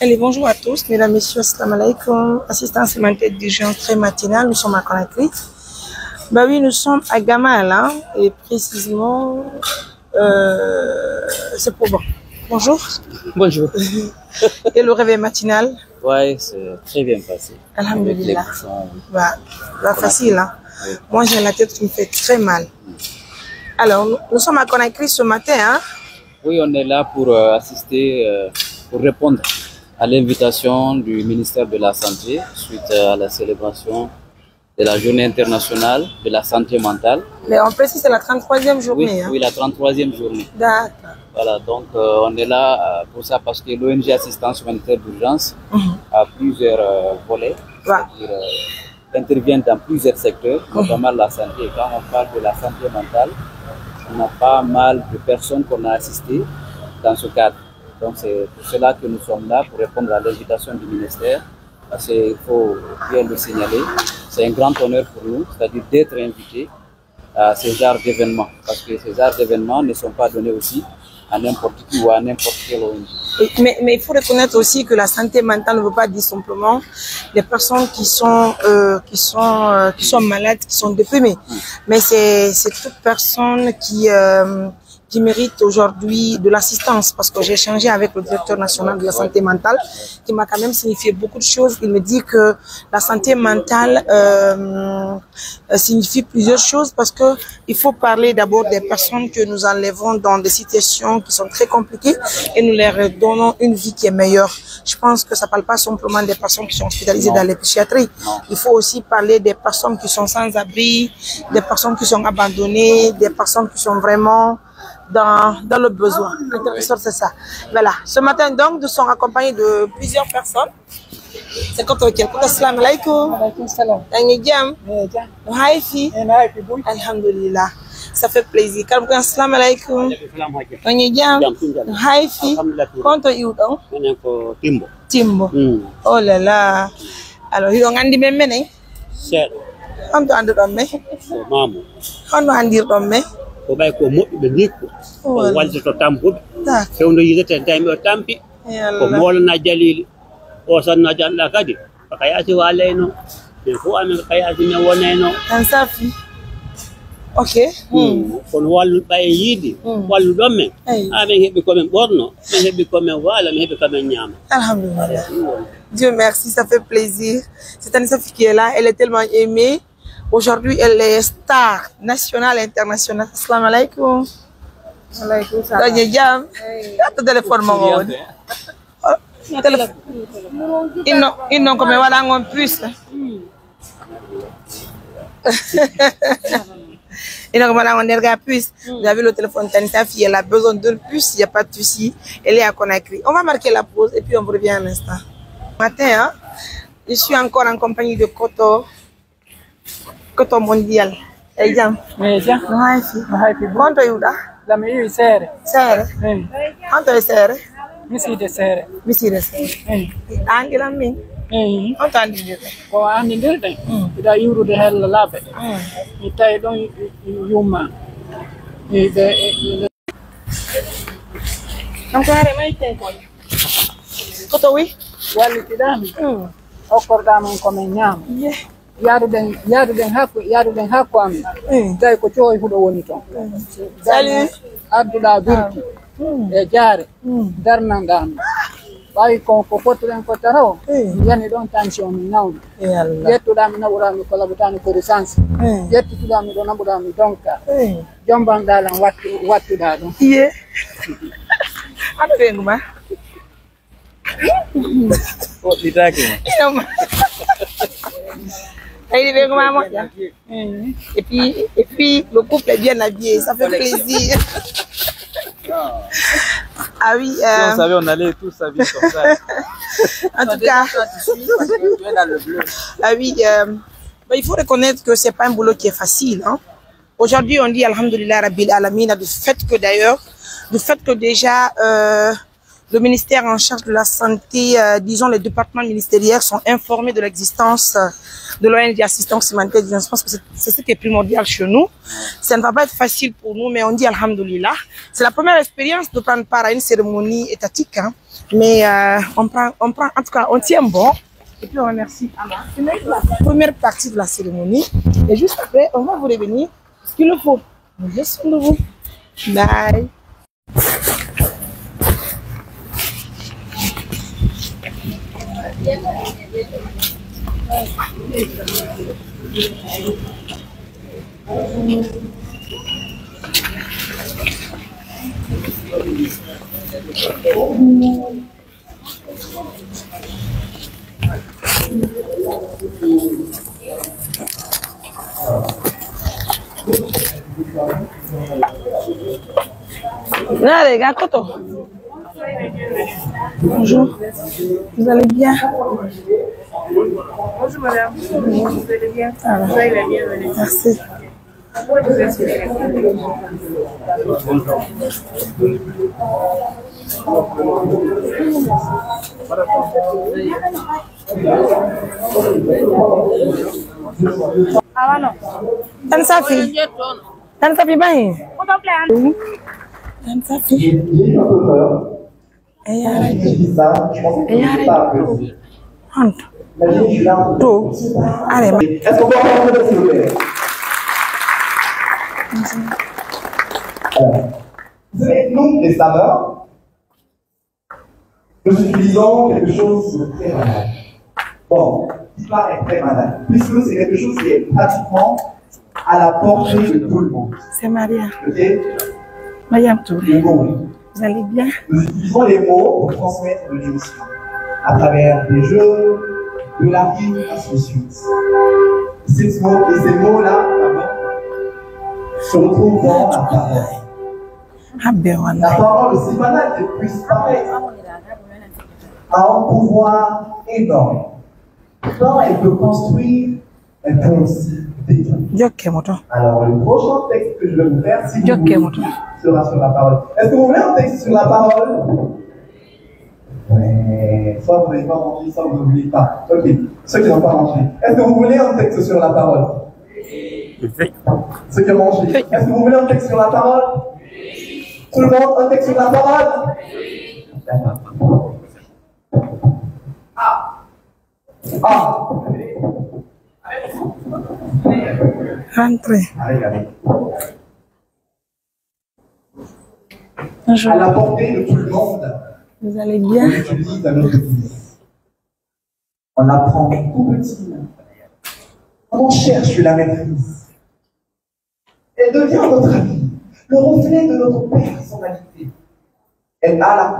Allez, bonjour à tous, mesdames, messieurs, assalamu alaikum. Assistance humanitaire d'urgence très matinale, nous sommes à Conakry. Bah oui, nous sommes à Gamal, hein, et précisément, c'est pour bon. Bonjour. Bonjour. Et le réveil matinal? Ouais, c'est très bien passé. Alhamdulillah. Bah, facile, hein. Oui. Moi, j'ai la tête qui me fait très mal. Alors, nous sommes à Conakry ce matin, hein? Oui, on est là pour assister, pour répondre à l'invitation du ministère de la Santé suite à la célébration de la Journée internationale de la santé mentale. Mais en précis, c'est la 33e journée. Oui, hein? Oui, la 33e journée. D'accord. Voilà, donc on est là pour ça parce que l'ONG Assistance humanitaire d'urgence a plusieurs volets, c'est-à-dire intervient dans plusieurs secteurs, notamment la santé. Quand on parle de la santé mentale, on a pas mal de personnes qu'on a assistées dans ce cadre. Donc c'est pour cela que nous sommes là, pour répondre à l'invitation du ministère. Parce qu'il faut bien le signaler, c'est un grand honneur pour nous, c'est-à-dire d'être invités à ce genre d'événements. Parce que ces genres d'événements ne sont pas donnés aussi à n'importe qui ou à n'importe quel ONG. Mais il faut reconnaître aussi que la santé mentale ne veut pas dire simplement les personnes qui sont malades, qui sont déprimées. Mais c'est toute personne qui mérite aujourd'hui de l'assistance, parce que j'ai échangé avec le directeur national de la santé mentale qui m'a quand même signifié beaucoup de choses. Il me dit que la santé mentale signifie plusieurs choses, parce que il faut parler d'abord des personnes que nous enlevons dans des situations qui sont très compliquées et nous leur donnons une vie qui est meilleure. Je pense que ça ne parle pas simplement des personnes qui sont hospitalisées dans les psychiatries. Il faut aussi parler des personnes qui sont sans abri, des personnes qui sont abandonnées, des personnes qui sont vraiment dans le besoin. C'est ça. Voilà. Ce matin, donc, nous sommes accompagnés de plusieurs personnes. C'est quand on dit assalamu alaikum. Alaikum salam. Alhamdulillah. Ça fait plaisir. Assalamu alaikum. Quand on dit Timbo. Oh là là. Alors, il y a un andi même né. C'est. On doit andi domme. Maman. On doit andi domme. Ko bay ko moƴƴuɓe ni ko wallito tampuɓe fewdo yidete daymi o tampi ko molana jalili o sanno janɗa kadi ko kayasi waleyno min fo amin ko kayasi min wonayno tan safi ok kono walluɗa e yiidi walluɗon men ha min heeɓi komin ɓorno min heeɓi komin waala min heeɓi komin ñaama. Alhamdulillah. Dieu merci, ça fait plaisir. C'est Anissa qui est là, elle est tellement aimée. Aujourd'hui, elle est star nationale et internationale. Assalamu alaikum. Alaikum salam. Ton téléphone, maman. Ils n'ont comme voilà en plus. Ils n'ont comme voilà en derrière plus. Vous avez le téléphone Tanita fille, elle a besoin d'un plus, il n'y a pas de souci. Elle est à Conakry. On va marquer la pause et puis on revient un instant. Matin, hein, je suis encore en compagnie de Koto mondial. Eh jam. Eh jam. Mahaifi. Quanto aiuta? La mia sere. Sere? Quanto è sere? Mi si de sere. Mi si de sere. Anche la mia? Quanto andi dirte? Ko andi dirte? Ida yurude hella labe. Mi tawi ɗon yumma. Non fare mai tempo. Koto wi? Wallitiɗami. Hokkorɗamin komin ñaama. yaruɗen hakku amin tawi ko cooy huɗo woni toon adduɗa birki e jaare darnanɗami ɓawi ko pottuɗen ko taraw yani ɗon tension mi nawmi ƴettuɗami naɓuɗami ko laɓutani ko risance ƴettutuɗami ɗo naɓuɗami donka jombanɗalan wattuɗa ɗum iye aɗa ɓenguma Litaki. Et puis le couple est bien habillé, ça fait plaisir. Ah oui. Si on savait, on allait tous s'habiller comme ça. En tout cas. Ah oui. Il faut reconnaître que c'est pas un boulot qui est facile. Hein. Aujourd'hui, on dit Alhamdulillah Rabbil Alamina, du fait que d'ailleurs, du fait que déjà le ministère en charge de la santé, disons les départements ministériels sont informés de l'existence de l'ONG Assistance Humanitaire d'Urgence. Je pense que c'est ce qui est primordial chez nous. Ça ne va pas être facile pour nous, mais on dit Alhamdoulilah. C'est la première expérience de prendre part à une cérémonie étatique, hein. Mais on prend, en tout cas, on tient bon. Et puis on remercie Ama. C'est même la première partie de la cérémonie. Et juste après, on va vous revenir ce qu'il faut. Je suis de vous. Bye. Là, les gars, Koto. Bonjour. Vous allez bien? Bonjour madame. Vous allez bien? Soyez la bienvenue. Merci. Ah non. Tan Safi. Tan Safi bahin. Tan Safi. Est-ce qu'on peut entendre s'il vous plaît? Vous savez, nous, les saveurs, nous utilisons quelque chose de très banal. Bon, l'histoire est très banale, puisque c'est quelque chose qui est pratiquement à la portée de tout le monde. C'est Maria. Ok? Mariam Touré. Les mots. Vous allez bien? Nous utilisons les mots pour transmettre l'émotion à travers des jeux, de la rime, ainsi de suite. Ces mots-là, se retrouvent dans la parole. La parole, aussi banale que puisse paraître, a un pouvoir énorme. Quand elle peut construire, elle peut aussi détruire. Alors, le prochain texte que je vais vous faire, si vous voulez, sera sur la parole. Est-ce que vous voulez un texte sur la parole? Ouais. Soit vous n'avez pas mangé, soit vous n'oubliez pas. Ok, ceux qui n'ont pas mangé. Est-ce que vous voulez un texte sur la parole? Ceux qui ont mangé. Est-ce que vous voulez un texte sur la parole? Tout le monde, un texte sur la parole? D'accord. Ah. Rentrez. Allez, allez. Bonjour. À la portée de tout le monde. Vous allez bien? On utilise à notre guise. On apprend tout petit. On cherche la maîtrise. Elle devient notre amie, le reflet de notre personnalité. Elle a la